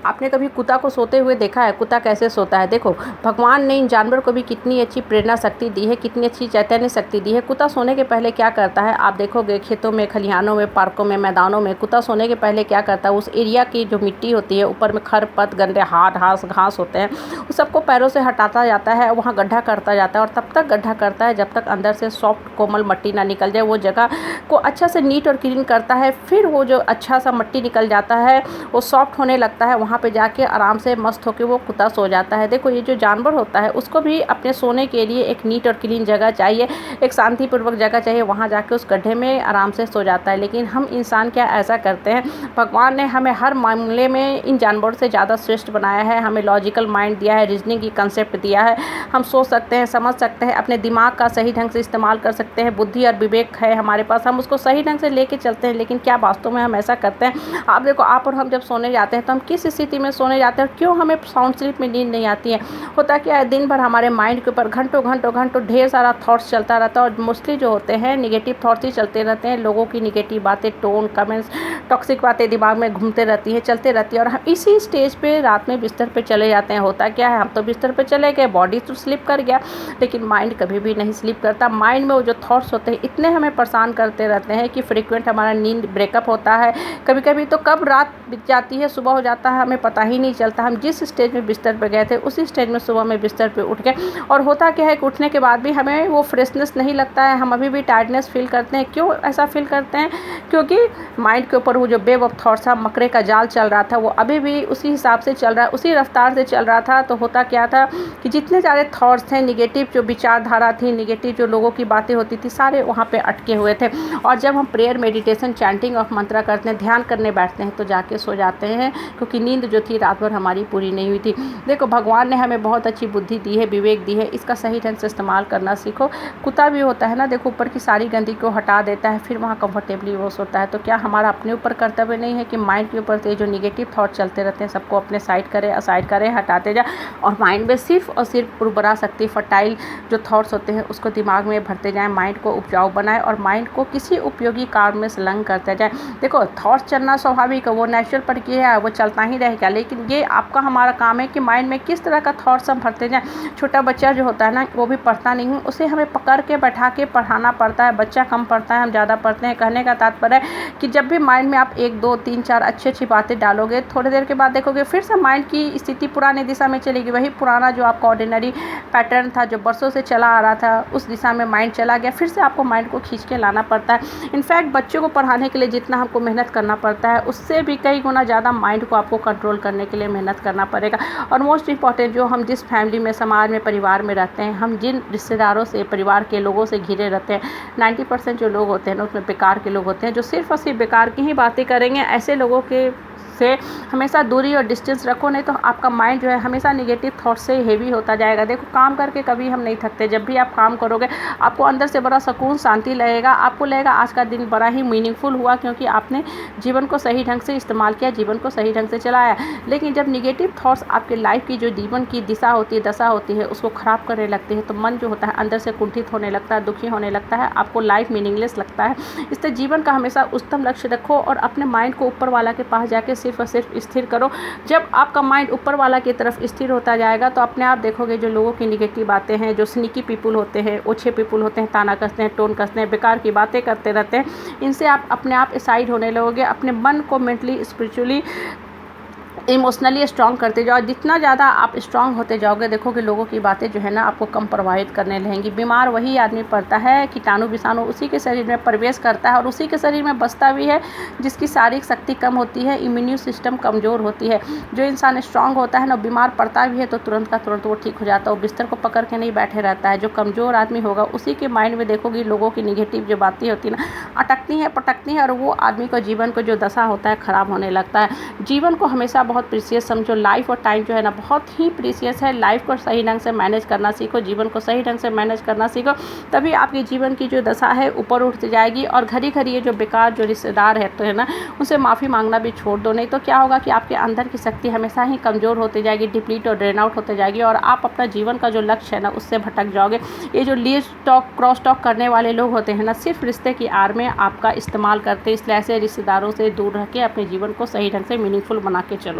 आपने कभी कुत्ता को सोते हुए देखा है? कुत्ता कैसे सोता है? देखो, भगवान ने इन जानवर को भी कितनी अच्छी प्रेरणा शक्ति दी है, कितनी अच्छी चैतन्य शक्ति दी है। कुत्ता सोने के पहले क्या करता है, आप देखोगे खेतों में, खलिहानों में, पार्कों में, मैदानों में, कुत्ता सोने के पहले क्या करता है, उस एरिया की जो मिट्टी होती है, ऊपर में खरपत, गंदे हाथ घास होते हैं, उस सबको पैरों से हटाता जाता है, वहाँ गड्ढा करता जाता है और तब तक गड्ढा करता है जब तक अंदर से सॉफ्ट कोमल मिट्टी ना निकल जाए। वो जगह को अच्छा से नीट और क्लीन करता है, फिर वो जो अच्छा सा मिट्टी निकल जाता है, वो सॉफ्ट होने लगता है, वहाँ पे जाके आराम से मस्त होके वो कुत्ता सो जाता है। देखो, ये जो जानवर होता है उसको भी अपने सोने के लिए एक नीट और क्लीन जगह चाहिए, एक शांतिपूर्वक जगह चाहिए, वहाँ जाके उस गड्ढे में आराम से सो जाता है। लेकिन हम इंसान क्या ऐसा करते हैं? भगवान ने हमें हर मामले में इन जानवरों से ज़्यादा श्रेष्ठ बनाया है, हमें लॉजिकल माइंड दिया है, रीजनिंग की कंसेप्ट दिया है, हम सोच सकते हैं, समझ सकते हैं, अपने दिमाग का सही ढंग से इस्तेमाल कर सकते हैं, बुद्धि और विवेक है हमारे पास, हम उसको सही ढंग से लेके चलते हैं। लेकिन क्या वास्तव में हम ऐसा करते हैं? आप देखो, आप और हम जब सोने जाते हैं तो हम किस स्थिति में सोने जाते हैं और क्यों हमें साउंड स्लीप में नींद नहीं आती है? होता क्या है, दिन भर हमारे माइंड के ऊपर घंटों ढेर सारा थॉट्स चलता रहता है और मोस्टली जो होते हैं निगेटिव थॉट्स ही चलते रहते हैं। लोगों की निगेटिव बातें, टोन, कमेंट्स, टॉक्सिक बातें दिमाग में घूमते रहती हैं, चलते रहती है और हम इसी स्टेज पे रात में बिस्तर पे चले जाते हैं। होता क्या है, हम तो बिस्तर पे चले गए, बॉडी तो स्लिप कर गया, लेकिन माइंड कभी भी नहीं स्लिप करता। माइंड में वो जो थॉट्स होते हैं इतने हमें परेशान करते रहते हैं कि फ्रीक्वेंट हमारा नींद ब्रेकअप होता है। कभी कभी तो कब रात बीत जाती है, सुबह हो जाता है, हमें पता ही नहीं चलता। हम जिस स्टेज में बिस्तर पे गए थे उसी स्टेज में सुबह में बिस्तर पे उठ गए और होता क्या है कि उठने के बाद भी हमें वो फ्रेशनेस नहीं लगता है, हम अभी भी टायर्डनेस फील करते हैं। क्यों ऐसा फील करते हैं? क्योंकि माइंड के ऊपर वो जो वेव ऑफ थॉट्स था, मकरे का जाल चल रहा था, वो अभी भी उसी हिसाब से चल रहा है, उसी रफ्तार से चल रहा था। तो होता क्या था कि जितने सारे थॉट्स थे, निगेटिव जो विचारधारा थी, निगेटिव जो लोगों की बातें होती थी, सारे वहाँ पे अटके हुए थे। और जब हम प्रेयर, मेडिटेशन, चैंटिंग ऑफ मंत्रा करते हैं, ध्यान करने बैठते हैं तो जाके सो जाते हैं, क्योंकि नींद जो थी रात भर हमारी पूरी नहीं हुई थी। देखो, भगवान ने हमें बहुत अच्छी बुद्धि दी है, विवेक दी है, इसका सही ढंग से इस्तेमाल करना सीखो। कुत्ता भी होता है ना, देखो, ऊपर की सारी गंदगी को हटा देता है, फिर वहाँ कंफर्टेबली वो सोता है। तो क्या हमारा अपने ऊपर कर्तव्य नहीं है कि माइंड के ऊपर जो निगेटिव थॉट चलते रहते हैं सबको अपने साइड करें, हटाते जाए और माइंड में सिर्फ और सिर्फ उर्वरा शक्ति, फर्टाइल जो थॉट्स होते हैं उसको दिमाग में भरते जाएं, माइंड को उपजाऊ बनाएं और माइंड को किसी उपयोगी काम में संलग्न करते जाएं। देखो, थॉट्स चलना स्वाभाविक है, वो नेचुरल प्रक्रिया है, वो चलता ही रहेगा। लेकिन ये आपका हमारा काम है कि माइंड में किस तरह का थॉट्स हम भरते जाएं। छोटा बच्चा जो होता है ना, वो भी पढ़ता नहीं है, उसे हमें पकड़ के बैठा के पढ़ाना पड़ता है। बच्चा कम पढ़ता है, हम ज़्यादा पढ़ते हैं। कहने का तात्पर्य है कि जब भी माइंड में आप 1, 2, 3, 4 अच्छी बातें डालोगे, थोड़ी देर के बाद देखोगे फिर से माइंड की स्थिति पुरानी दिशा में चलेगी। वही पुराना जो आपका ऑर्डिनरी पैटर्न था, जो बरसों से चला आ रहा था, उस दिशा में माइंड चला गया। फिर से आपको माइंड को खींच के लाना पड़ता है। इनफैक्ट बच्चों को पढ़ाने के लिए जितना हमको मेहनत करना पड़ता है, उससे भी कई गुना ज़्यादा माइंड को आपको कंट्रोल करने के लिए मेहनत करना पड़ेगा। और मोस्ट इंपॉर्टेंट, जो हम जिस फैमिली में, समाज में, परिवार में रहते हैं, हम जिन रिश्तेदारों से, परिवार के लोगों से घिरे रहते हैं, 90% जो लोग होते हैं ना, उसमें बेकार के लोग होते हैं, जो सिर्फ और सिर्फ बेकार की ही बातें करेंगे। ऐसे लोगों के से हमेशा दूरी और डिस्टेंस रखो, नहीं तो आपका माइंड जो है हमेशा नेगेटिव थॉट से हेवी होता जाएगा। देखो, काम करके कभी हम नहीं थकते। जब भी आप काम करोगे आपको अंदर से बड़ा सुकून, शांति लगेगा, आपको लगेगा आज का दिन बड़ा ही मीनिंगफुल हुआ, क्योंकि आपने जीवन को सही ढंग से इस्तेमाल किया, जीवन को सही ढंग से चलाया। लेकिन जब निगेटिव थॉट्स आपके लाइफ की जो जीवन की दिशा होती है, दशा होती है, उसको ख़राब करने लगती है, तो मन जो होता है अंदर से कुंठित होने लगता है, दुखी होने लगता है, आपको लाइफ मीनिंगलेस लगता है। इससे जीवन का हमेशा उच्चतम लक्ष्य रखो और अपने माइंड को ऊपर वाला के पास जाके सिर्फ और सिर्फ स्थिर करो। जब आपका माइंड ऊपर वाला की तरफ स्थिर होता जाएगा तो अपने आप देखोगे जो लोगों की निगेटिव बातें हैं, जो स्नीकी पीपुल होते हैं, ओछे पीपुल होते हैं, ताना कसते हैं, टोन कसते हैं, बेकार की बातें करते रहते हैं, इनसे आप अपने आप साइड होने लगोगे। अपने मन को मेंटली, स्पिरिचुअली, इमोशनली स्ट्रांग करते जाओ। जितना ज़्यादा आप स्ट्रांग होते जाओगे, देखोगे लोगों की बातें जो है ना आपको कम प्रभावित करने लगेंगी। बीमार वही आदमी पड़ता है, कीटाणु विषाणु उसी के शरीर में प्रवेश करता है और उसी के शरीर में बसता भी है जिसकी शारीरिक शक्ति कम होती है, इम्यून सिस्टम कमज़ोर होती है। जो इंसान स्ट्रांग होता है ना, बीमार पड़ता भी है तो तुरंत का तुरंत वो ठीक हो जाता है, वो बिस्तर को पकड़ के नहीं बैठे रहता है। जो कमज़ोर आदमी होगा उसी के माइंड में देखोगी लोगों की निगेटिव जो बातें होती है ना, अटकती हैं, पटकती हैं और वो आदमी को जीवन को जो दशा होता है ख़राब होने लगता है। जीवन को हमेशा बहुत प्रीसियस समझो। लाइफ और टाइम जो है ना बहुत ही प्रीसियस है। लाइफ को सही ढंग से मैनेज करना सीखो, जीवन को सही ढंग से मैनेज करना सीखो, तभी आपके जीवन की जो दशा है ऊपर उठ जाएगी। और घड़ी घड़ी ये जो बेकार जो रिश्तेदार है तो है ना, उनसे माफ़ी मांगना भी छोड़ दो, नहीं तो क्या होगा कि आपके अंदर की शक्ति हमेशा ही कमज़ोर होती जाएगी, डिप्लीट और ड्रेन आउट होते जाएगी और आप अपना जीवन का जो लक्ष्य है ना उससे भटक जाओगे। ये जो लीज टॉक, क्रॉस टॉक करने वाले लोग होते हैं ना, सिर्फ रिश्ते की आड़ में आपका इस्तेमाल करते हैं। इसलिए ऐसे रिश्तेदारों से दूर रह के अपने जीवन को सही ढंग से मीनिंगफुल बना के चलो।